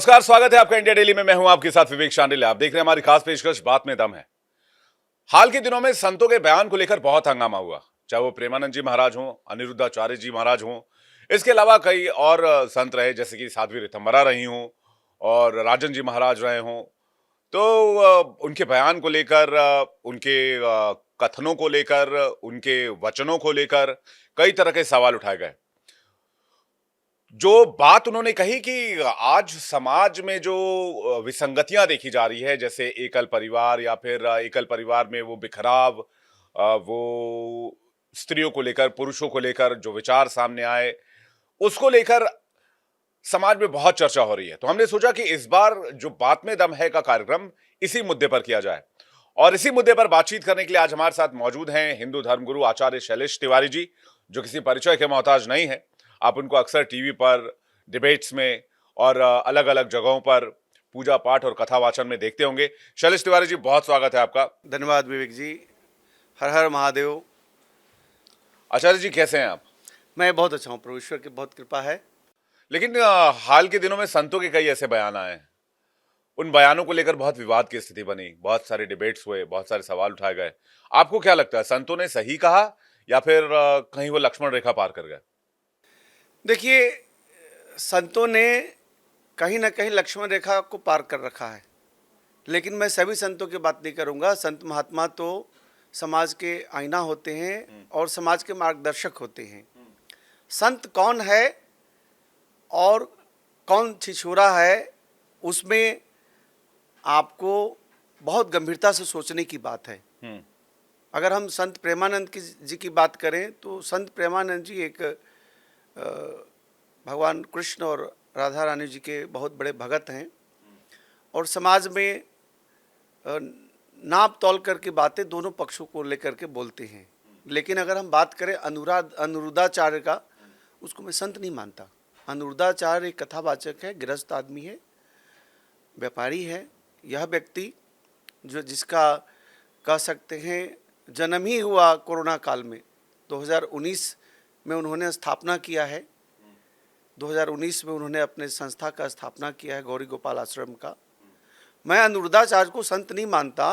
नमस्कार, स्वागत है आपका इंडिया डेली में। मैं हूं आपके साथ विवेक शांडिल्य। आप देख रहे हैं हमारी खास पेशकश बात में दम है। हाल के दिनों में संतों के बयान को लेकर बहुत हंगामा हुआ, चाहे वो प्रेमानंद जी महाराज हों, अनिरुद्धाचार्य जी महाराज हों, इसके अलावा कई और संत रहे, जैसे कि साध्वी ऋतंबरा रही हों और राजन जी महाराज रहे हों। तो उनके बयान को लेकर, उनके कथनों को लेकर, उनके वचनों को लेकर कई तरह के सवाल उठाए गए। जो बात उन्होंने कही कि आज समाज में जो विसंगतियां देखी जा रही है, जैसे एकल परिवार या फिर एकल परिवार में वो बिखराव, वो स्त्रियों को लेकर, पुरुषों को लेकर जो विचार सामने आए, उसको लेकर समाज में बहुत चर्चा हो रही है। तो हमने सोचा कि इस बार जो बात में दम है का कार्यक्रम इसी मुद्दे पर किया जाए। और इसी मुद्दे पर बातचीत करने के लिए आज हमारे साथ मौजूद हैं हिंदू धर्मगुरु आचार्य शैलेश तिवारी जी, जो किसी परिचय के मोहताज नहीं है। आप उनको अक्सर टीवी पर, डिबेट्स में और अलग अलग जगहों पर पूजा पाठ और कथा वाचन में देखते होंगे। शैलेश तिवारी जी, बहुत स्वागत है आपका। धन्यवाद विवेक जी। हर हर महादेव। आचार्य जी, कैसे हैं आप? मैं बहुत अच्छा हूँ, प्रभु ईश्वर की बहुत कृपा है। लेकिन हाल के दिनों में संतों के कई ऐसे बयान आए हैं, उन बयानों को लेकर बहुत विवाद की स्थिति बनी, बहुत सारे डिबेट्स हुए, बहुत सारे सवाल उठाए गए। आपको क्या लगता है, संतों ने सही कहा या फिर कहीं वो लक्ष्मण रेखा पार कर गए? देखिए, संतों ने कहीं ना कहीं लक्ष्मण रेखा को पार कर रखा है, लेकिन मैं सभी संतों की बात नहीं करूँगा। संत महात्मा तो समाज के आईना होते हैं और समाज के मार्गदर्शक होते हैं। संत कौन है और कौन छिछोरा है, उसमें आपको बहुत गंभीरता से सोचने की बात है। अगर हम संत प्रेमानंद जी की बात करें तो संत प्रेमानंद जी एक भगवान कृष्ण और राधा रानी जी के बहुत बड़े भगत हैं और समाज में नाप तौल करके बातें दोनों पक्षों को लेकर के बोलते हैं। लेकिन अगर हम बात करें अनिरुद्धाचार्य का, उसको मैं संत नहीं मानता। अनिरुद्धाचार्य एक कथावाचक है, गृहस्थ आदमी है, व्यापारी है। यह व्यक्ति जो जिसका कह सकते हैं जन्म ही हुआ कोरोना काल में, 2019 में उन्होंने स्थापना किया है। 2019 में उन्होंने अपने संस्था का स्थापना किया है, गौरी गोपाल आश्रम का। मैं अनिरुद्धाचार्य को संत नहीं मानता।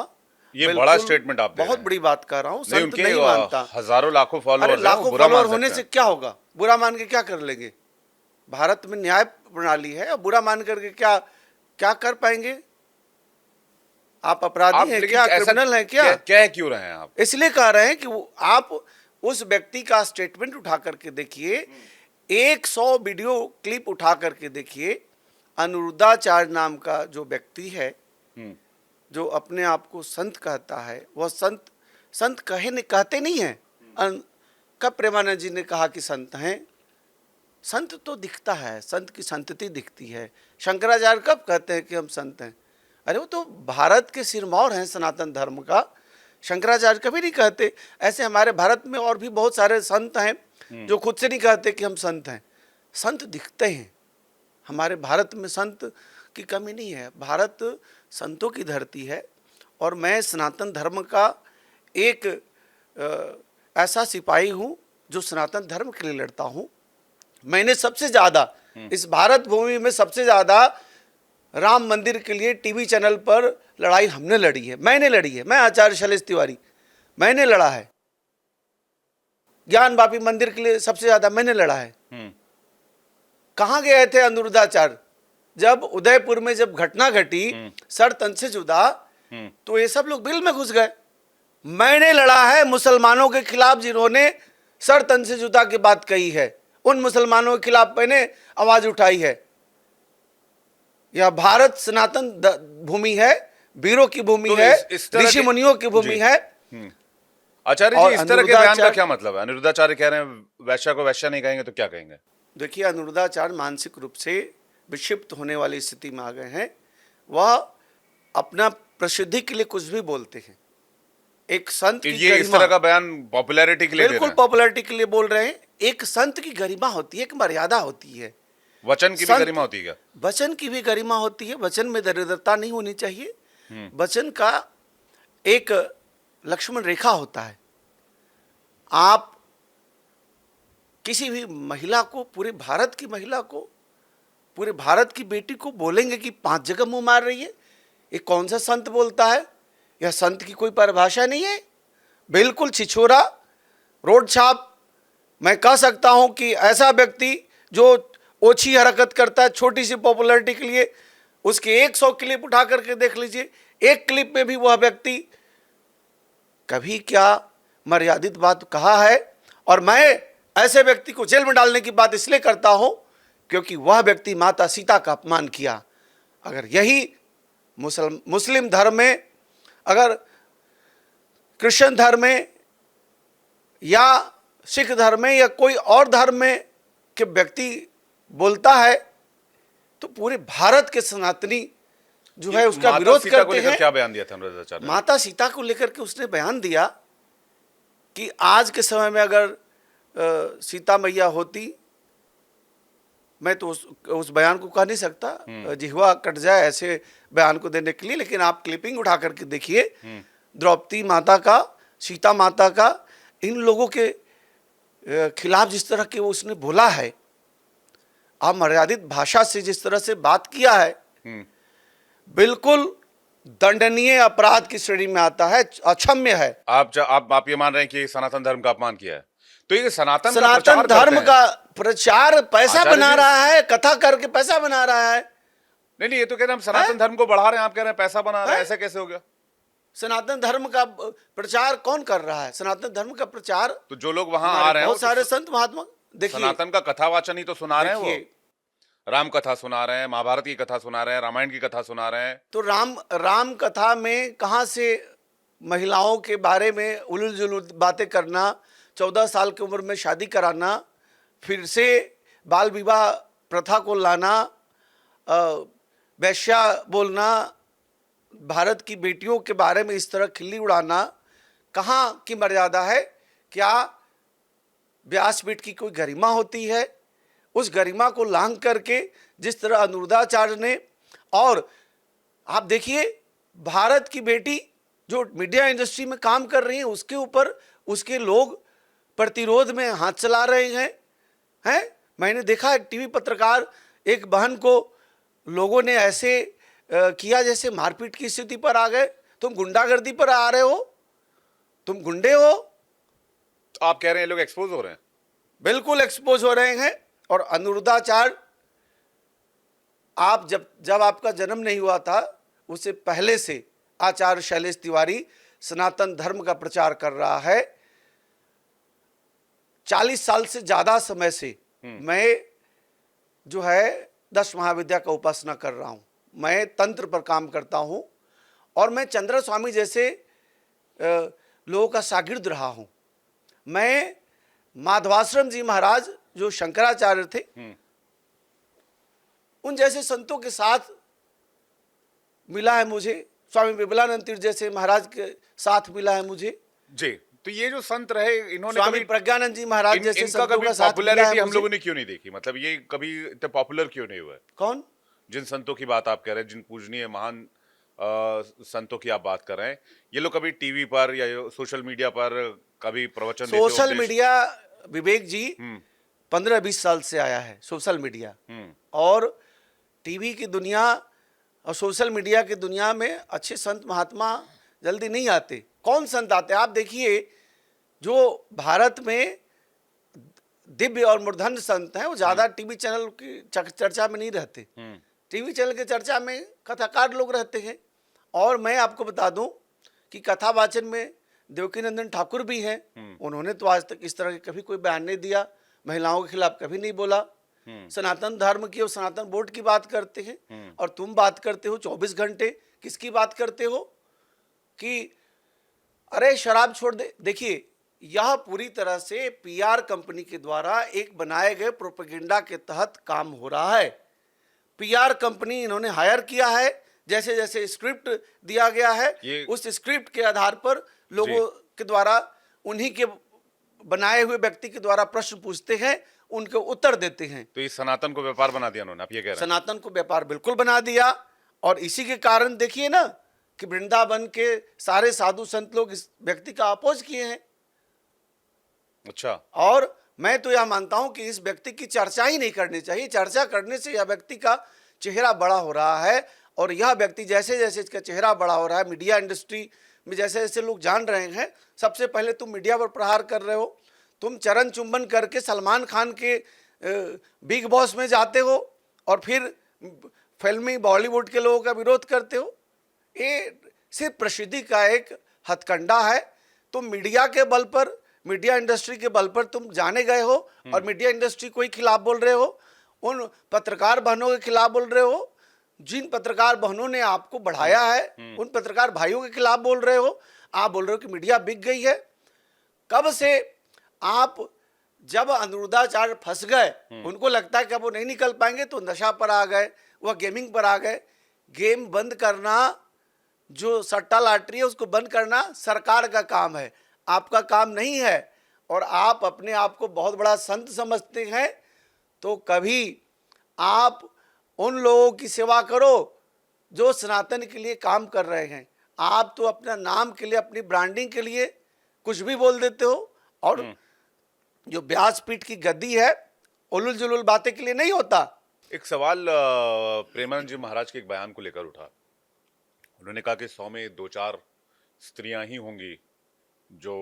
ये बड़ा स्टेटमेंट आप दे रहे हैं। बहुत बड़ी बात कर रहा हूँ, संत नहीं मानता। हजारों लाखों फॉलोअर्स हैं, लाखों बुरा फॉलोअर मान होने सकते से हैं। क्या होगा? बुरा मान के क्या कर लेंगे? भारत में न्याय प्रणाली है और बुरा मान करके क्या क्या कर पाएंगे? आप अपराधी हैं क्या? क्रिमिनल हैं क्या? कह क्यों रहे हैं आप? इसलिए कह रहे हैं कि आप उस व्यक्ति का स्टेटमेंट उठा करके देखिए, 100 वीडियो क्लिप उठा करके देखिए। अनिरुद्धाचार्य नाम का जो व्यक्ति है, जो अपने आप को संत कहता है, वह संत कहते नहीं है। कब प्रेमानंद जी ने कहा कि संत हैं? संत तो दिखता है, संत की संतति दिखती है। शंकराचार्य कब कहते हैं कि हम संत हैं? अरे वो तो भारत के सिरमौर हैं सनातन धर्म का। शंकराचार्य कभी नहीं कहते। ऐसे हमारे भारत में और भी बहुत सारे संत हैं जो खुद से नहीं कहते कि हम संत हैं। संत दिखते हैं। हमारे भारत में संत की कमी नहीं है। भारत संतों की धरती है और मैं सनातन धर्म का एक ऐसा सिपाही हूँ जो सनातन धर्म के लिए लड़ता हूँ। मैंने सबसे ज़्यादा इस भारत भूमि में सबसे ज़्यादा राम मंदिर के लिए टीवी चैनल पर लड़ाई हमने लड़ी है, मैंने लड़ी है। मैं आचार्य शैलेश तिवारी, मैंने लड़ा है। ज्ञान वापी मंदिर के लिए सबसे ज़्यादा मैंने लड़ा है। कहाँ गए थे अनिरुद्धाचार्य? जब उदयपुर में जब घटना घटी सर तन से जुदा, तो ये सब लोग बिल में घुस गए। मैंने लड़ा है मुसलमानों के खिलाफ जिन्होंने सर तन से जुदा की बात कही है। उन मुसलमानों के खिलाफ मैंने आवाज उठाई है। यह भारत सनातन भूमि है, वीरों की भूमि है, ऋषि मुनियों की भूमि है। आचार्य जी, इस तरह के बयान का क्या मतलब है? अनिरुद्धाचार्य कह रहे हैं वैश्या को वैश्या नहीं कहेंगे तो क्या कहेंगे? देखिए, अनिरुद्धाचार्य मानसिक रूप से विक्षिप्त होने वाली स्थिति में आ गए हैं। वह अपना प्रसिद्धि के लिए कुछ भी बोलते हैं। एक संत की ये इस तरह का बयान पॉपुलैरिटी के लिए दे रहे हैं? बिल्कुल पॉपुलैरिटी के लिए बोल रहे हैं। एक संत की गरिमा होती है, एक मर्यादा होती है। वचन की भी गरिमा होती है क्या? वचन की भी गरिमा होती है। वचन में दरिद्रता नहीं होनी चाहिए। वचन का एक लक्ष्मण रेखा होता है। आप किसी भी महिला को, पूरे भारत की महिला को, पूरे भारत की बेटी को बोलेंगे कि 5 जगह मुंह मार रही है? ये कौन सा संत बोलता है? यह संत की कोई परिभाषा नहीं है, बिल्कुल छिछोरा, रोड छाप। मैं कह सकता हूं कि ऐसा व्यक्ति जो ओछी हरकत करता है छोटी सी पॉपुलैरिटी के लिए, उसके 100 क्लिप उठा करके देख लीजिए, एक क्लिप में भी वह व्यक्ति कभी क्या मर्यादित बात कहा है। और मैं ऐसे व्यक्ति को जेल में डालने की बात इसलिए करता हूं क्योंकि वह व्यक्ति माता सीता का अपमान किया। अगर यही मुस्लिम धर्म में, अगर क्रिश्चियन धर्म में या सिख धर्म में या कोई और धर्म में के व्यक्ति बोलता है तो पूरे भारत के सनातनी जो है उसका विरोध करते हैं। क्या बयान दिया था अनुराधाचार्य ने? माता सीता को लेकर के उसने बयान दिया कि आज के समय में अगर सीता मैया होती, मैं तो उस बयान को कह नहीं सकता, जिह्वा कट जाए ऐसे बयान को देने के लिए, लेकिन आप क्लिपिंग उठा करके देखिए द्रौपदी माता का, सीता माता का, इन लोगों के खिलाफ जिस तरह के वो उसने बोला है, अमर्यादित भाषा से जिस तरह से बात किया है, बिल्कुल दंडनीय अपराध की श्रेणी में आता है, अक्षम्य है। आप ये मान रहे हैं कि सनातन धर्म का अपमान किया है? तो ये सनातन धर्म का प्रचार पैसा बना रहा है, कथा करके पैसा बना रहा है। नहीं, ये तो कह रहे हैं हम सनातन धर्म को बढ़ा रहे हैं, आप कह रहे हैं पैसा बना रहे हैं, ऐसे कैसे हो गया? सनातन धर्म का प्रचार कौन कर रहा है? सनातन धर्म का प्रचार तो जो लोग वहां आ रहे हैं बहुत सारे संत महात्मा, देखिए सनातन का कथावाचन ही तो सुना रहे हैं, वो राम कथा सुना रहे हैं, महाभारत की कथा सुना रहे हैं, रामायण की कथा सुना रहे हैं। तो राम कथा में कहां से महिलाओं के बारे में उलझ जुलझ बातें करना, 14 साल की उम्र में शादी कराना, फिर से बाल विवाह प्रथा को लाना, वैश्या बोलना, भारत की बेटियों के बारे में इस तरह खिल्ली उड़ाना, कहाँ की मर्यादा है? क्या व्यासपीठ की कोई गरिमा होती है? उस गरिमा को लांघ करके जिस तरह अनुरुद्धाचार्य ने, और आप देखिए भारत की बेटी जो मीडिया इंडस्ट्री में काम कर रही है उसके ऊपर उसके लोग प्रतिरोध में हाथ चला रहे हैं। मैंने देखा एक टीवी पत्रकार, एक बहन को लोगों ने ऐसे किया जैसे मारपीट की स्थिति पर आ गए। तुम गुंडागर्दी पर आ रहे हो, तुम गुंडे हो। तो आप कह रहे हैं लोग एक्सपोज हो रहे हैं? बिल्कुल एक्सपोज हो रहे हैं। और अनुरुद्धाचार्य, आप जब आपका जन्म नहीं हुआ था उससे पहले से आचार्य शैलेश तिवारी सनातन धर्म का प्रचार कर रहा है। 40 साल से ज्यादा समय से मैं जो है 10 महाविद्या का उपासना कर रहा हूं, मैं तंत्र पर काम करता हूं और मैं चंद्र स्वामी जैसे लोगों का शागिर्द रहा हूं। मैं माधवाश्रम जी महाराज जो शंकराचार्य थे, उन जैसे संतों के साथ मिला है मुझे, स्वामी विमलानंद तीर्थ जैसे महाराज के साथ मिला है मुझे जी। तो ये जो संत रहे, इन्होंने स्वामी प्रज्ञानंद जी महाराज जैसे संतों का साथ मिला है हम लोगों ने क्यों नहीं देखी? मतलब ये कभी इतने पॉपुलर क्यों नहीं हुआ? कौन? जिन संतों की बात आप कह रहे हैं, जिन पूजनीय महान संतों की आप बात कर रहे हैं, ये लोग कभी टीवी पर या सोशल मीडिया पर कभी प्रवचन देते? सोशल मीडिया, विवेक जी, 15-20 साल से आया है सोशल मीडिया, और टीवी की दुनिया और सोशल मीडिया की दुनिया में अच्छे संत महात्मा जल्दी नहीं आते। कौन संत आते? आप देखिए जो भारत में दिव्य और मूर्धन्य संत हैं वो ज्यादा टीवी चैनल की चर्चा में नहीं रहते। टीवी चैनल की चर्चा में कथाकार लोग रहते हैं। और मैं आपको बता दूं कि कथा वाचन में देवकीनंदन ठाकुर भी हैं, उन्होंने तो आज तक इस तरह के कभी कोई बयान नहीं दिया, महिलाओं के खिलाफ कभी नहीं बोला। सनातन धर्म की और सनातन बोर्ड की बात करते हैं और तुम बात करते हो 24 घंटे किसकी बात करते हो कि अरे शराब छोड़ दे। देखिए यह पूरी तरह से पीआर कंपनी के द्वारा एक बनाए गए प्रोपेगेंडा के तहत काम हो रहा है। पीआर कंपनी इन्होंने हायर किया है, जैसे जैसे स्क्रिप्ट दिया गया है उस स्क्रिप्ट के आधार पर लोगों के द्वारा, उन्हीं के बनाए हुए व्यक्ति के द्वारा प्रश्न पूछते हैं, उनके उत्तर देते हैं। तो इस सनातन को व्यापार बना दिया उन्होंने, आप ये कह रहे हैं? सनातन को व्यापार बिल्कुल बना दिया। और इसी के कारण देखिए ना कि वृंदावन के सारे साधु संत लोग इस व्यक्ति का अपोज किए हैं। अच्छा। और मैं तो यह मानता हूं कि इस व्यक्ति की चर्चा ही नहीं करनी चाहिए। चर्चा करने से यह व्यक्ति का चेहरा बड़ा हो रहा है, और यह व्यक्ति जैसे जैसे इसका चेहरा बड़ा हो रहा है, मीडिया इंडस्ट्री में जैसे जैसे लोग जान रहे हैं, सबसे पहले तुम मीडिया पर प्रहार कर रहे हो, तुम चरण चुंबन करके सलमान खान के बिग बॉस में जाते हो और फिर फिल्मी बॉलीवुड के लोगों का विरोध करते हो। ये सिर्फ प्रसिद्धि का एक हथकंडा है। तुम मीडिया के बल पर, मीडिया इंडस्ट्री के बल पर तुम जाने गए हो और मीडिया इंडस्ट्री को ही खिलाफ बोल रहे हो, उन पत्रकार बहनों के खिलाफ बोल रहे हो जिन पत्रकार बहनों ने आपको बढ़ाया है, उन पत्रकार भाइयों के खिलाफ बोल रहे हो। आप बोल रहे हो कि मीडिया बिक गई है। कब से आप, जब अनुरुद्धाचार्य फंस गए, उनको लगता है कि अब वो नहीं निकल पाएंगे, तो नशा पर आ गए, वह गेमिंग पर आ गए। गेम बंद करना, जो सट्टा लॉटरी है उसको बंद करना सरकार का काम है, आपका काम नहीं है। और आप अपने आप को बहुत बड़ा संत समझते हैं, तो कभी आप उन लोगों की सेवा करो जो सनातन के लिए काम कर रहे हैं। आप तो अपना नाम के लिए, अपनी ब्रांडिंग के लिए कुछ भी बोल देते हो, और जो व्यासपीठ की गद्दी है उलुल जुलुल बातें के लिए नहीं होता। एक सवाल प्रेमानंद जी महाराज के एक बयान को लेकर उठा। उन्होंने कहा कि 100 में 2-4 स्त्रियां ही होंगी जो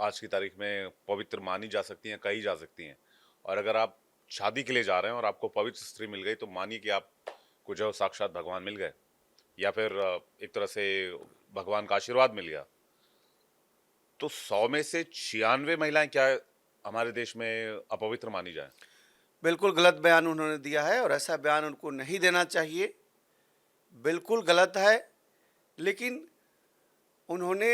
आज की तारीख में पवित्र मानी जा सकती हैं, कही जा सकती हैं, और अगर आप शादी के लिए जा रहे हैं और आपको पवित्र स्त्री मिल गई तो मानिए कि आपको जो साक्षात भगवान मिल गए, या फिर एक तरह से भगवान का आशीर्वाद मिल गया। तो 100 में से 96 महिलाएं क्या हमारे देश में अपवित्र मानी जाए? बिल्कुल गलत बयान उन्होंने दिया है, और ऐसा बयान उनको नहीं देना चाहिए, बिल्कुल गलत है। लेकिन उन्होंने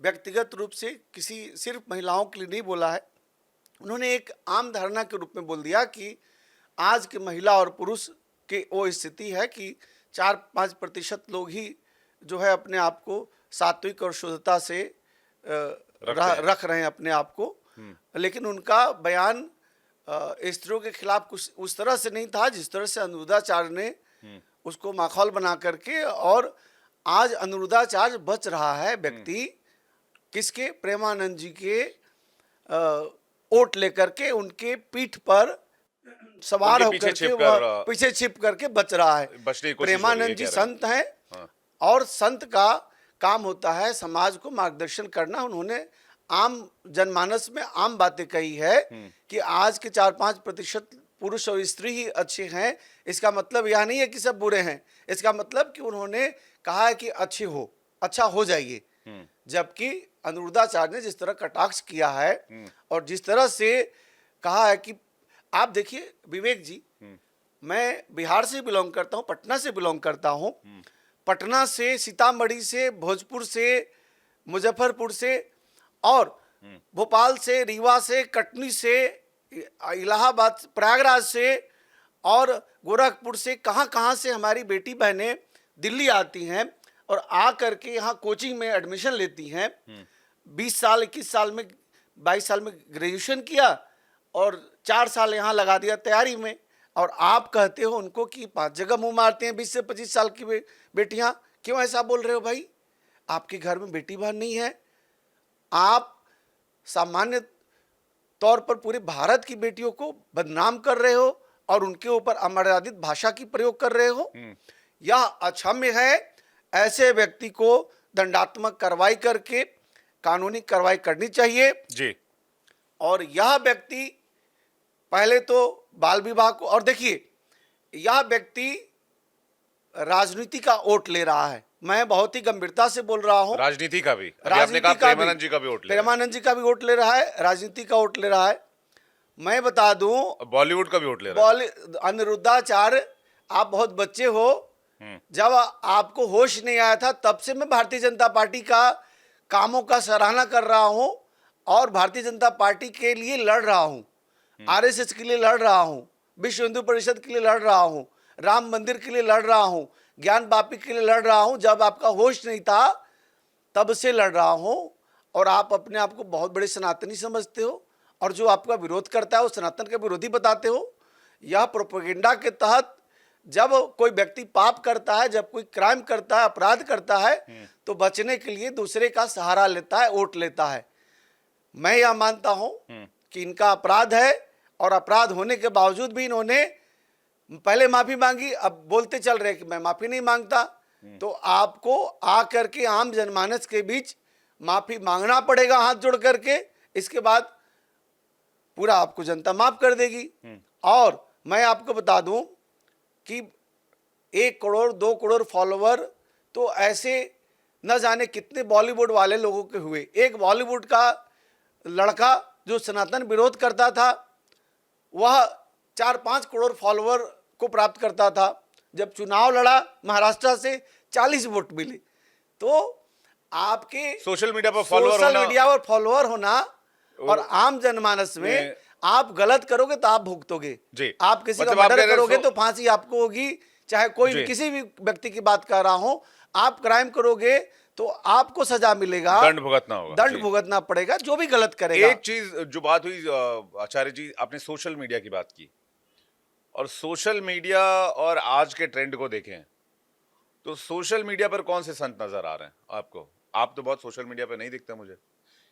व्यक्तिगत रूप से किसी सिर्फ महिलाओं के लिए नहीं बोला है, उन्होंने एक आम धारणा के रूप में बोल दिया कि आज के महिला और पुरुष की वो स्थिति है कि 4-5% लोग ही जो है अपने आप को सात्विक और शुद्धता से रख रहे हैं अपने आप को। लेकिन उनका बयान स्त्रियों के खिलाफ कुछ उस तरह से नहीं था जिस तरह से अनुरुद्धाचार्य ने उसको माखौल बना करके। और आज अनुरुद्धाचार्य बच रहा है व्यक्ति किसके? प्रेमानंद जी के ओट लेकर के उनके पीठ पर सवार होकर के पीछे छिप करके बच रहा है। प्रेमानंद जी संत हैं, और संत का काम होता है समाज को मार्गदर्शन करना। उन्होंने आम जनमानस में आम बातें कही है कि आज के 4-5% पुरुष और स्त्री ही अच्छे हैं। इसका मतलब यह नहीं है कि सब बुरे हैं, इसका मतलब कि उन्होंने कहा है कि अच्छे हो, अच्छा हो जाइए। जबकि अनुरुद्धाचार्य ने जिस तरह कटाक्ष किया है और जिस तरह से कहा है कि आप देखिए विवेक जी, मैं बिहार से बिलोंग करता हूँ, पटना से बिलोंग करता हूँ। पटना से, सीतामढ़ी से, भोजपुर से, मुजफ्फरपुर से, और भोपाल से, रीवा से, कटनी से, इलाहाबाद, प्रयागराज से और गोरखपुर से, कहाँ से हमारी बेटी बहनें दिल्ली आती हैं और आ करके यहाँ कोचिंग में एडमिशन लेती हैं। 20 साल, 21 साल में, 22 साल में ग्रेजुएशन किया और 4 साल यहाँ लगा दिया तैयारी में। और आप कहते हो उनको कि 5 जगह मुंह मारते हैं 20 से 25 साल की बेटियां। क्यों ऐसा बोल रहे हो भाई? आपके घर में बेटी बहन नहीं है? आप सामान्य तौर पर पूरे भारत की बेटियों को बदनाम कर रहे हो और उनके ऊपर अमर्यादित भाषा की प्रयोग कर रहे हो। यह अक्षम्य है। ऐसे व्यक्ति को दंडात्मक कार्रवाई करके कानूनी कार्रवाई करनी चाहिए जी। और यह व्यक्ति पहले तो बाल विवाह को, और देखिए यह व्यक्ति राजनीति का वोट ले रहा है। मैं बहुत ही गंभीरता से बोल रहा हूं। राजनीति का भी, आपने कहा प्रेमानंद जी का भी वोट ले रहा है। प्रेमानंद जी का भी वोट ले रहा है, राजनीति का वोट ले रहा है। मैं बता दूं, बॉलीवुड का भी वोट ले रहा है। अनुरुद्धाचार्य, आप बहुत बच्चे हो, जब आपको होश नहीं आया था तब से मैं भारतीय जनता पार्टी का कामों का सराहना कर रहा हूं और भारतीय जनता पार्टी के लिए लड़ रहा हूं, आरएसएस के लिए लड़ रहा हूं, विश्व हिंदू परिषद के लिए लड़ रहा हूं, राम मंदिर के लिए लड़ रहा हूं, ज्ञान वापी के लिए लड़ रहा हूं। जब आपका होश नहीं था तब से लड़ रहा हूं। और आप अपने आप को बहुत बड़े सनातनी समझते हो और जो आपका विरोध करता है वो सनातन का विरोधी बताते हो। यह प्रोपेगेंडा के तहत जब कोई व्यक्ति पाप करता है, जब कोई क्राइम करता है, अपराध करता है, तो बचने के लिए दूसरे का सहारा लेता है, वोट लेता है। मैं यह मानता हूं कि इनका अपराध है और अपराध होने के बावजूद भी इन्होंने पहले माफी मांगी, अब बोलते चल रहे कि मैं माफी नहीं मांगता। तो आपको आकर के आम जनमानस के बीच माफी मांगना पड़ेगा हाथ जोड़ करके, इसके बाद पूरा आपको जनता माफ कर देगी। और मैं आपको बता दूं कि 1 करोड़ 2 करोड़ फॉलोवर तो ऐसे न जाने कितने बॉलीवुड वाले लोगों के हुए। एक बॉलीवुड का लड़का जो सनातन विरोध करता था वह 4-5 करोड़ फॉलोवर को प्राप्त करता था। जब चुनाव लड़ा महाराष्ट्र से 40 वोट मिले। तो आपके सोशल मीडिया पर फॉलोअर सोशल होना, मीडिया पर फॉलोअर होना और आम जनमानस में आप गलत करोगे तो आप भुगतोगे जी। आप किसी का मतलब आप मर्डर कह रहे करोगे सो- तो फांसी आपको होगी, चाहे कोई जी। किसी भी व्यक्ति की बात कर रहा हो। आप क्राइम करोगे तो आपको सजा मिलेगा, दंड भुगतना होगा। दंड जी। भुगतना पड़ेगा जो भी गलत करेगा। एक चीज जो बात हुई आचार्य जी, आपने सोशल मीडिया की बात की, और सोशल मीडिया और आज के ट्रेंड को देखें तो सोशल मीडिया पर कौन से संत नजर आ रहे हैं आपको? आप तो बहुत सोशल मीडिया पे नहीं दिखते मुझे,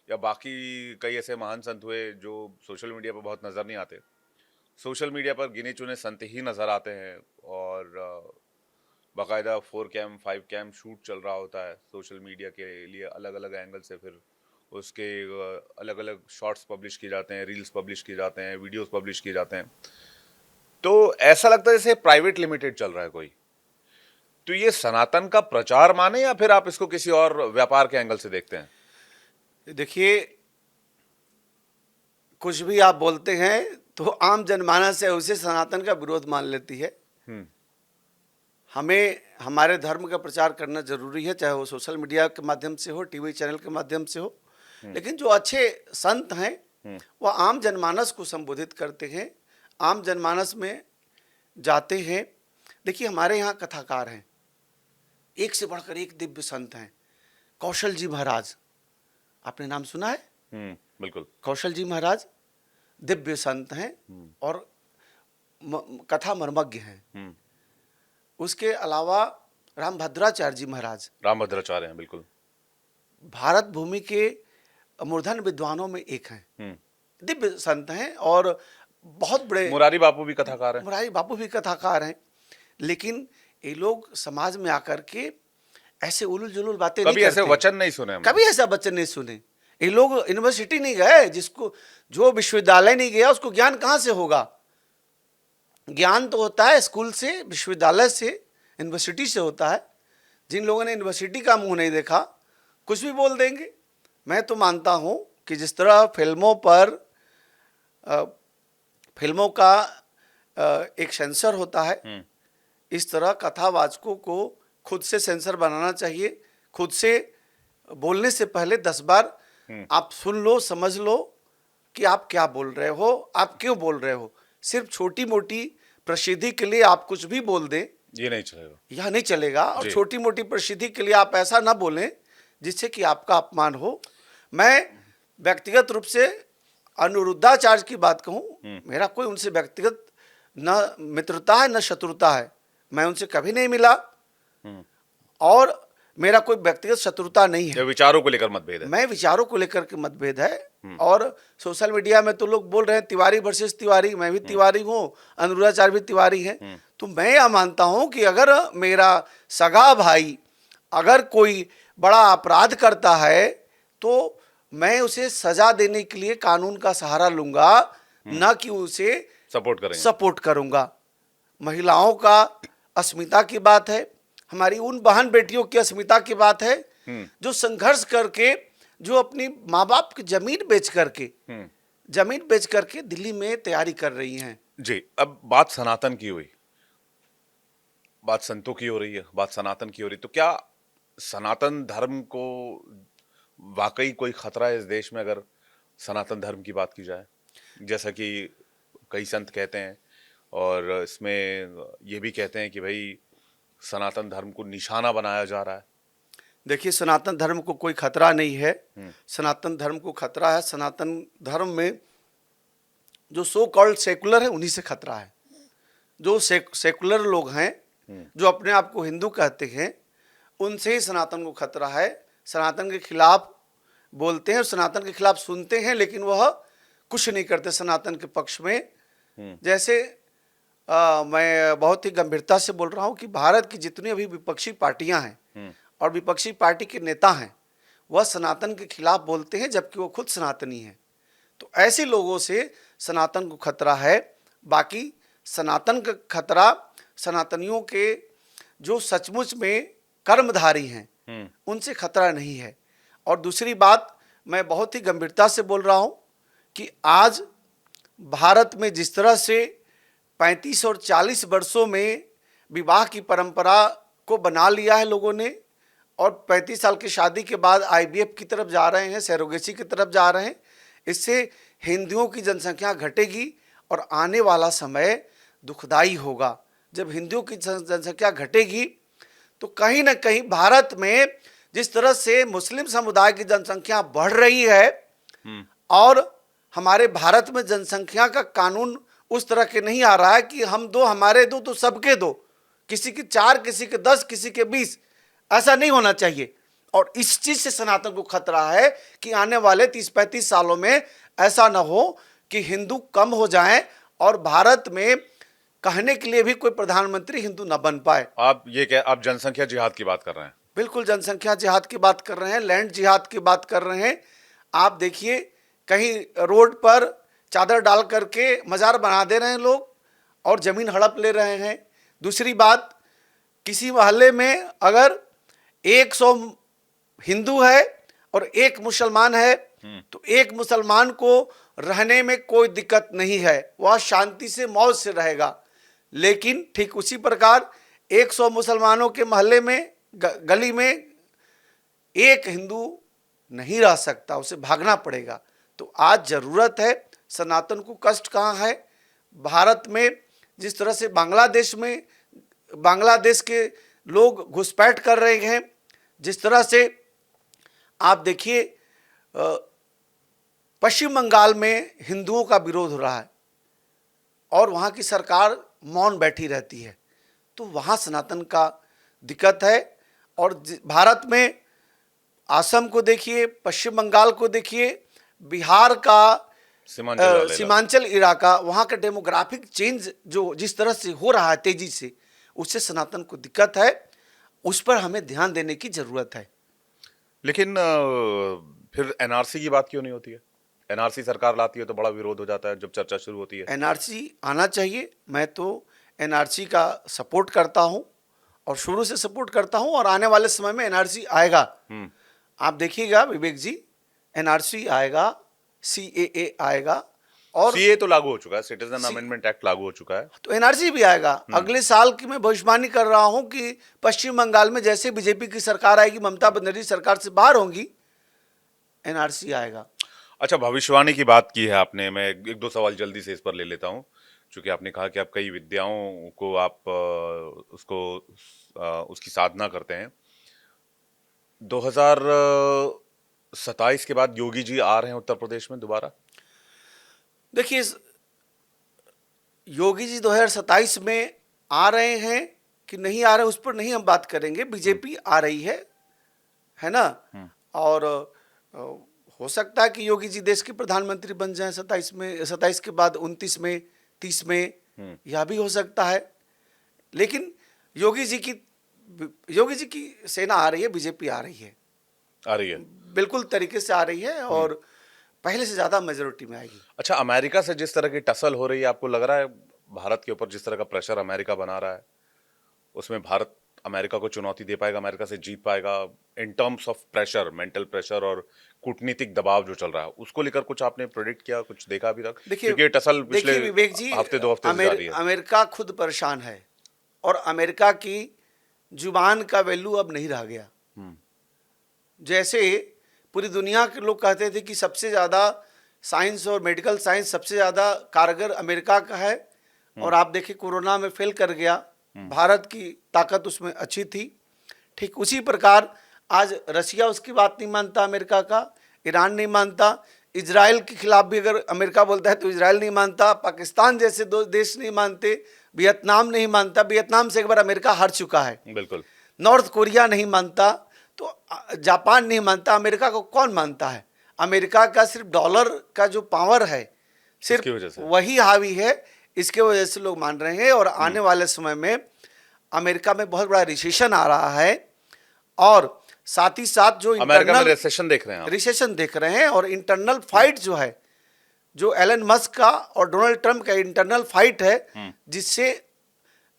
या बाकी कई ऐसे महान संत हुए जो सोशल मीडिया पर बहुत नजर नहीं आते। सोशल मीडिया पर गिने चुने संत ही नजर आते हैं, और बाकायदा 4 कैम 5 कैम शूट चल रहा होता है सोशल मीडिया के लिए, अलग अलग एंगल से फिर उसके अलग अलग शॉर्ट्स पब्लिश किए जाते हैं, रील्स पब्लिश किए जाते हैं, वीडियोस पब्लिश किए जाते हैं। तो ऐसा लगता है जैसे प्राइवेट लिमिटेड चल रहा है कोई। तो ये सनातन का प्रचार माने, या फिर आप इसको किसी और व्यापार के एंगल से देखते हैं? देखिए, कुछ भी आप बोलते हैं तो आम जनमानस है उसे सनातन का विरोध मान लेती है। हमें हमारे धर्म का प्रचार करना जरूरी है, चाहे वो सोशल मीडिया के माध्यम से हो, टीवी चैनल के माध्यम से हो। लेकिन जो अच्छे संत हैं वह आम जनमानस को संबोधित करते हैं, आम जनमानस में जाते हैं। देखिए, हमारे यहाँ कथाकार हैं, एक से बढ़कर एक दिव्य संत हैं। कौशल जी महाराज, आपने नाम सुना है? बिल्कुल। कौशल जी महाराज दिव्य संत हैं और कथा मर्मज्ञ हैं। उसके अलावा रामभद्राचार्य जी महाराज, रामभद्राचार्य हैं, बिल्कुल। भारत भूमि के मूर्धन विद्वानों में एक हैं, दिव्य संत हैं और बहुत बड़े। मुरारी बापू भी कथाकार हैं। मुरारी बापू भी कथाकार हैं। लेकिन ये लोग समाज में आकर के ऐसे उलूल जुलूल बातें नहीं कभी करते। ऐसे वचन नहीं सुने हमने। कभी ऐसा वचन नहीं सुने। ये लोग यूनिवर्सिटी नहीं गए, जो विश्वविद्यालय नहीं गया उसको ज्ञान कहाँ से होगा? ज्ञान तो होता है स्कूल से, विश्वविद्यालय से, यूनिवर्सिटी से होता है। जिन लोगों ने यूनिवर्सिटी का मुंह नहीं देखा कुछ भी बोल देंगे। मैं तो मानता हूँ कि जिस तरह फिल्मों का एक सेंसर होता है, इस तरह कथावाचकों को खुद से सेंसर बनाना चाहिए। खुद से बोलने से पहले 10 बार आप सुन लो, समझ लो कि आप क्या बोल रहे हो, आप क्यों बोल रहे हो। सिर्फ छोटी मोटी प्रसिद्धि के लिए आप कुछ भी बोल दें, ये नहीं चलेगा, यह नहीं चलेगा। और छोटी मोटी प्रसिद्धि के लिए आप ऐसा ना बोलें जिससे कि आपका अपमान हो। मैं व्यक्तिगत रूप से अनुरुद्धाचार्य की बात कहूँ, मेरा कोई उनसे व्यक्तिगत न मित्रता है न शत्रुता है। मैं उनसे कभी नहीं मिला और मेरा कोई व्यक्तिगत शत्रुता नहीं है। विचारों को लेकर मतभेद है। मैं विचारों को लेकर के मतभेद है। और सोशल मीडिया में तो लोग बोल रहे हैं तिवारी वर्सेस तिवारी। मैं भी तिवारी हूँ, अनुरुद्धाचार्य भी तिवारी हैं। तो मैं यह मानता हूँ कि अगर मेरा सगा भाई अगर कोई बड़ा अपराध करता है तो मैं उसे सजा देने के लिए कानून का सहारा लूंगा, न कि उसे सपोर्ट करूंगा। महिलाओं का अस्मिता की बात है, हमारी उन बहन बेटियों की अस्मिता की बात है जो संघर्ष करके, जो अपनी माँ बाप की जमीन बेच करके दिल्ली में तैयारी कर रही हैं। जी, अब बात सनातन की हुई, बात संतों की हो रही है, बात सनातन की हो रही, तो क्या सनातन धर्म को वाकई कोई खतरा है इस देश में अगर सनातन धर्म की बात की जाए? जैसा कि कई संत कहते हैं, और इसमें ये भी कहते हैं कि भाई सनातन धर्म को निशाना बनाया जा रहा है। देखिए, सनातन धर्म को कोई खतरा नहीं है। सनातन धर्म को खतरा है, सनातन धर्म में जो सो कॉल्ड सेकुलर है उन्हीं से खतरा है। जो सेकुलर लोग हैं, जो अपने आप को हिंदू कहते हैं, उनसे ही सनातन को खतरा है। सनातन के खिलाफ बोलते हैं, सनातन के खिलाफ सुनते हैं, लेकिन वह कुछ नहीं करते सनातन के पक्ष में। जैसे मैं बहुत ही गंभीरता से बोल रहा हूं कि भारत की जितनी अभी विपक्षी पार्टियां हैं और विपक्षी पार्टी के नेता हैं, वह सनातन के खिलाफ बोलते हैं जबकि वो खुद सनातनी हैं। तो ऐसे लोगों से सनातन को खतरा है। बाकी सनातन का खतरा सनातनियों के जो सचमुच में कर्मधारी हैं उनसे खतरा नहीं है। और दूसरी बात, मैं बहुत ही गंभीरता से बोल रहा हूं कि आज भारत में जिस तरह से 35 और 40 वर्षों में विवाह की परंपरा को बना लिया है लोगों ने, और 35 साल की शादी के बाद आईवीएफ की तरफ जा रहे हैं, सरोगेसी की तरफ जा रहे हैं, इससे हिंदुओं की जनसंख्या घटेगी और आने वाला समय दुखदाई होगा। जब हिंदुओं की जनसंख्या घटेगी तो कहीं ना कहीं भारत में जिस तरह से मुस्लिम समुदाय की जनसंख्या बढ़ रही है और हमारे भारत में जनसंख्या का कानून उस तरह के नहीं आ रहा है कि हम दो हमारे दो तो सबके दो, किसी के 4 किसी के 10 किसी के 20, ऐसा नहीं होना चाहिए। और इस चीज से सनातन को खतरा है कि आने वाले 30-35 सालों में ऐसा ना हो कि हिंदू कम हो जाएं और भारत में कहने के लिए भी कोई प्रधानमंत्री हिंदू न बन पाए। आप जनसंख्या जिहाद की बात कर रहे हैं? बिल्कुल जनसंख्या जिहाद की बात कर रहे हैं, लैंड जिहाद की बात कर रहे हैं। आप देखिए कहीं रोड पर चादर डाल करके मजार बना दे रहे हैं लोग और जमीन हड़प ले रहे हैं। दूसरी बात, किसी मोहल्ले में अगर 100 हिंदू है और 1 मुसलमान है तो 1 मुसलमान को रहने में कोई दिक्कत नहीं है, वह शांति से मौज से रहेगा। लेकिन ठीक उसी प्रकार 100 मुसलमानों के मोहल्ले में गली में 1 हिंदू नहीं रह सकता, उसे भागना पड़ेगा। तो आज जरूरत है, सनातन को कष्ट कहाँ है? भारत में जिस तरह से बांग्लादेश के लोग घुसपैठ कर रहे हैं, जिस तरह से आप देखिए पश्चिम बंगाल में हिंदुओं का विरोध हो रहा है और वहाँ की सरकार मौन बैठी रहती है, तो वहाँ सनातन का दिक्कत है। और भारत में असम को देखिए, पश्चिम बंगाल को देखिए, बिहार का सीमांचल इलाका, वहाँ का डेमोग्राफिक चेंज जो जिस तरह से हो रहा है तेजी से, उससे सनातन को दिक्कत है, उस पर हमें ध्यान देने की जरूरत है। लेकिन फिर एनआरसी की बात क्यों नहीं होती है? एनआरसी सरकार लाती है तो बड़ा विरोध हो जाता है जब चर्चा शुरू होती है। एनआरसी आना चाहिए, मैं तो एनआरसी का सपोर्ट करता हूं और शुरू से सपोर्ट करता हूं, और आने वाले समय में एनआरसी आएगा। आप देखिएगा विवेक जी, एनआरसी आएगा, सीएए आएगा, और सीए तो लागू हो चुका है, सिटीजन अमेंडमेंट एक्ट लागू हो चुका है, तो एनआरसी भी आएगा। अगले साल की मैं भविष्यवाणी कर रहा हूं कि पश्चिम बंगाल में जैसे बीजेपी की सरकार आएगी, ममता बनर्जी सरकार से बाहर होंगी, एनआरसी आएगा। अच्छा, भविष्यवाणी की बात की है आपने, मैं 1-2 सवाल जल्दी से इस पर ले लेता हूं, क्योंकि आपने कहा कि आप कई विद्याओं को आप उसकी साधना करते हैं। 2027 के बाद योगी जी आ रहे हैं उत्तर प्रदेश में दोबारा? देखिए, योगी जी 2027 में आ रहे हैं कि नहीं आ रहे हैं, उस पर नहीं हम बात करेंगे। बीजेपी आ रही है ना, और हो सकता है कि योगी जी देश के प्रधानमंत्री बन जाएं 27 में, 27 के बाद 29 में, 30 में, यह भी हो सकता है। लेकिन योगी जी की सेना आ रही है, बीजेपी आ रही है, बिल्कुल तरीके से आ रही है और पहले से ज्यादा मेजोरिटी में आएगी। अच्छा, अमेरिका से जिस तरह की टसल हो रही है, आपको लग रहा है भारत के ऊपर जिस तरह का प्रेशर अमेरिका बना रहा है, उसमें भारत अमेरिका को चुनौती दे पाएगा, अमेरिका से जीत पाएगा in terms of pressure, mental pressure और कूटनीतिक दबाव जो चल रहा है, उसको लेकर कुछ आपने प्रेडिक्ट किया, कुछ देखा अभी तक? देखिए टसल पिछले विवेक जी, हफ्ते 2 हफ्ते से जारी है। अमेरिका खुद परेशान है और अमेरिका की जुबान का वैल्यू अब नहीं रह गया। जैसे पूरी दुनिया के लोग कहते थे कि सबसे ज्यादा साइंस और मेडिकल साइंस सबसे ज्यादा कारगर अमेरिका का है, और आप देखिए कोरोना में फेल कर गया, भारत की ताकत उसमें अच्छी थी। ठीक उसी प्रकार आज रशिया उसकी बात नहीं मानता अमेरिका का, ईरान नहीं मानता, इजराइल के खिलाफ भी अगर अमेरिका बोलता है तो इजराइल नहीं मानता, पाकिस्तान जैसे 2 देश नहीं मानते, वियतनाम नहीं मानता, वियतनाम से एक बार अमेरिका हार चुका है, बिल्कुल, नॉर्थ कोरिया नहीं मानता, तो जापान नहीं मानता। अमेरिका को कौन मानता है? अमेरिका का सिर्फ डॉलर का जो पावर है सिर्फ इसकी वजह से वही हावी है, इसके वजह से लोग मान रहे हैं। और आने वाले समय में अमेरिका में बहुत बड़ा रिसेशन आ रहा है, और साथ ही साथ जो अमेरिका में इंटरनल रिसेशन देख रहे हैं आप? रिसेशन देख रहे हैं, और इंटरनल फाइट जो है, जो एलन मस्क का और डोनाल्ड ट्रंप का इंटरनल फाइट है, जिससे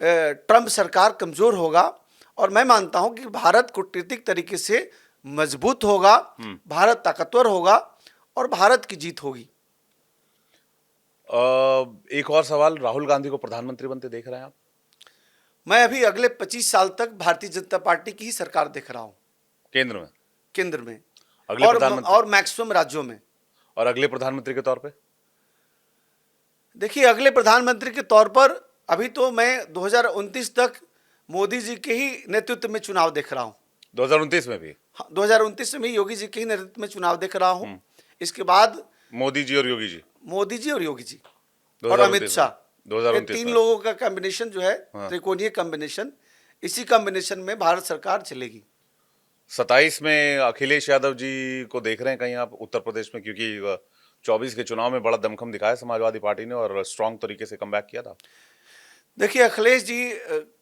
ट्रंप सरकार कमजोर होगा। और मैं मानता हूं कि भारत कूटनीतिक तरीके से मजबूत होगा, भारत ताकतवर होगा और भारत की जीत होगी। एक और सवाल, राहुल गांधी को प्रधानमंत्री बनते देख रहे हैं आप? मैं अभी अगले 25 साल तक भारतीय जनता पार्टी की ही सरकार देख रहा हूं, केंद्र में? केंद्र में अगले प्रधानमंत्री और मैक्सिमम राज्यों में। और अगले प्रधानमंत्री के तौर पे? देखिए, अगले प्रधानमंत्री के तौर पर अभी तो मैं 2029 तक मोदी जी के ही नेतृत्व में चुनाव देख रहा हूं। 2029 में भी? 2029 में योगी जी के ही नेतृत्व में चुनाव देख रहा हूं। इसके बाद मोदी जी और योगी जी? मोदी जी और योगी जी और अमित 2029 शाह, में? 2029 तीन में? लोगों का कॉम्बिनेशन जो है, हाँ। त्रिकोणीय कॉम्बिनेशन, इसी कॉम्बिनेशन में भारत सरकार चलेगी। 27 में अखिलेश यादव जी को देख रहे हैं कहीं आप उत्तर प्रदेश में? क्योंकि 24 के चुनाव में बड़ा दमखम दिखाया समाजवादी पार्टी ने और स्ट्रांग तरीके से कमबैक किया था। देखिए, अखिलेश जी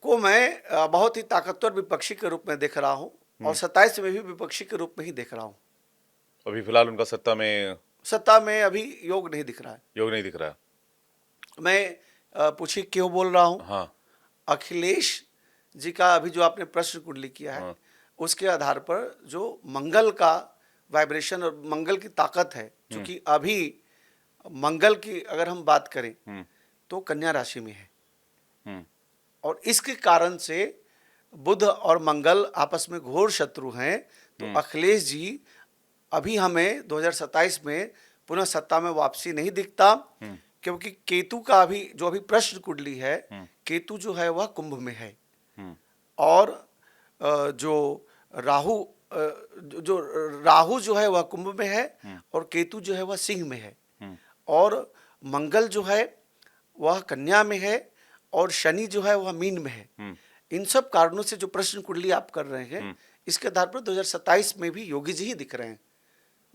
को मैं बहुत ही ताकतवर विपक्षी के रूप में देख रहा हूं, और 27 में भी विपक्षी के रूप में ही देख रहा हूं। अभी फिलहाल उनका सत्ता में अभी योग नहीं दिख रहा है। योग नहीं दिख रहा है। मैं पूछिए क्यों बोल रहा हूं? हाँ। अखिलेश जी का अभी जो आपने प्रश्न कुंडली किया है, हाँ। उसके आधार पर जो मंगल का वाइब्रेशन और मंगल की ताकत है, क्योंकि अभी मंगल की अगर हम बात करें तो कन्या राशि में है, और इसके कारण से बुध और मंगल आपस में घोर शत्रु हैं। तो अखिलेश जी अभी हमें 2027 में पुनः सत्ता में वापसी नहीं दिखता, क्योंकि केतु का अभी प्रश्न कुंडली है, केतु जो है वह कुंभ में है, और जो राहु जो है वह कुंभ में है, और केतु जो है वह सिंह में है, और मंगल जो है वह कन्या में है, और शनि जो है वह मीन में है। इन सब कारणों से जो प्रश्न कुंडली आप कर रहे हैं, इसके आधार पर 2027 में भी योगी जी ही दिख रहे हैं,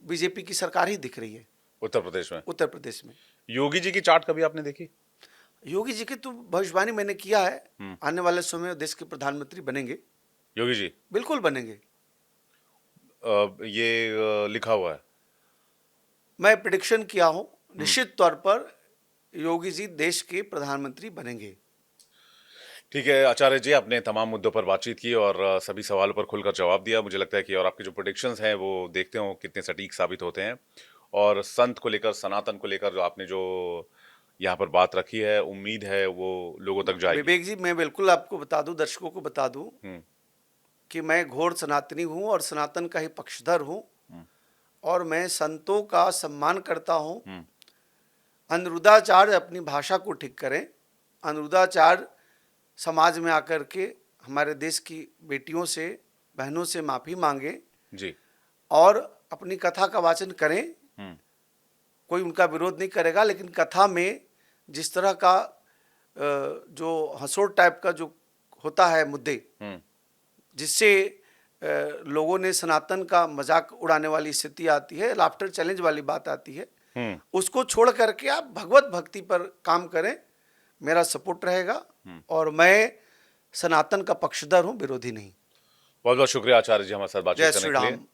बीजेपी की सरकार ही दिख रही है उत्तर प्रदेश में। उत्तर प्रदेश में। योगी जी की चार्ट कभी आपने देखी? योगी जी की तो भविष्यवाणी मैंने किया है, आने वाले समय में देश के प्रधानमंत्री बनेंगे। योगी जी बिल्कुल बनेंगे, ये लिखा हुआ है। मैं प्रेडिक्शन किया हूं, निश्चित तौर पर योगी जी देश के प्रधानमंत्री बनेंगे। ठीक है आचार्य जी, आपने तमाम मुद्दों पर बातचीत की और सभी सवालों पर खुलकर जवाब दिया। मुझे लगता है कि और आपके जो प्रेडिक्शंस हैं वो देखते हो कितने सटीक साबित होते हैं, और संत को लेकर, सनातन को लेकर जो आपने जो यहाँ पर बात रखी है, उम्मीद है वो लोगों तक जाएगी। विवेक जी, मैं बिल्कुल आपको बता दूं, दर्शकों को बता दूं कि मैं घोर सनातनी हूं और सनातन का ही पक्षधर हूं, और मैं संतों का सम्मान करता हूं। अनिरुद्धाचार्य अपनी भाषा को ठीक करें, अनिरुद्धाचार्य समाज में आकर के हमारे देश की बेटियों से, बहनों से माफी मांगे जी, और अपनी कथा का वाचन करें। कोई उनका विरोध नहीं करेगा, लेकिन कथा में जिस तरह का जो हंसोट टाइप का जो होता है मुद्दे, जिससे लोगों ने सनातन का मजाक उड़ाने वाली स्थिति आती है, लाफ्टर चैलेंज वाली बात आती है, उसको छोड़ करके आप भगवत भक्ति पर काम करें, मेरा सपोर्ट रहेगा, और मैं सनातन का पक्षधर हूं, विरोधी नहीं। बहुत बहुत शुक्रिया आचार्य जी हमारे साथ बातचीत जय करने श्री के लिए। राम।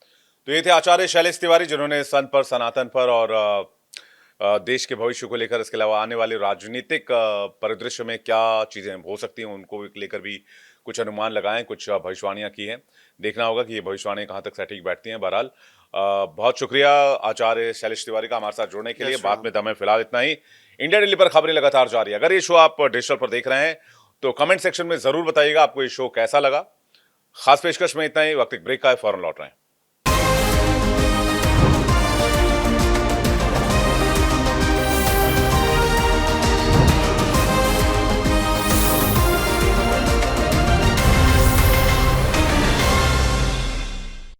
तो ये थे आचार्य शैलेश तिवारी, जिन्होंने संत पर, सनातन पर और देश के भविष्य को लेकर, इसके अलावा आने वाले राजनीतिक परिदृश्य में क्या चीजें हो सकती हैं उनको लेकर भी कुछ अनुमान लगाएं, कुछ भविष्यवाणियां की हैं। देखना होगा कि ये भविष्यवाणी कहाँ तक सटीक बैठती हैं। बहरहाल बहुत शुक्रिया आचार्य शैलेश तिवारी का हमारे साथ जुड़ने के लिए। बात में दम है फिलहाल इतना ही। इंडिया डेली पर खबरें लगातार जारी है। अगर ये शो आप डिजिटल पर देख रहे हैं तो कमेंट सेक्शन में जरूर बताइएगा आपको ये शो कैसा लगा। खास पेशकश में इतना ही, वक्त एक ब्रेक का है, फौरन लौट रहे हैं।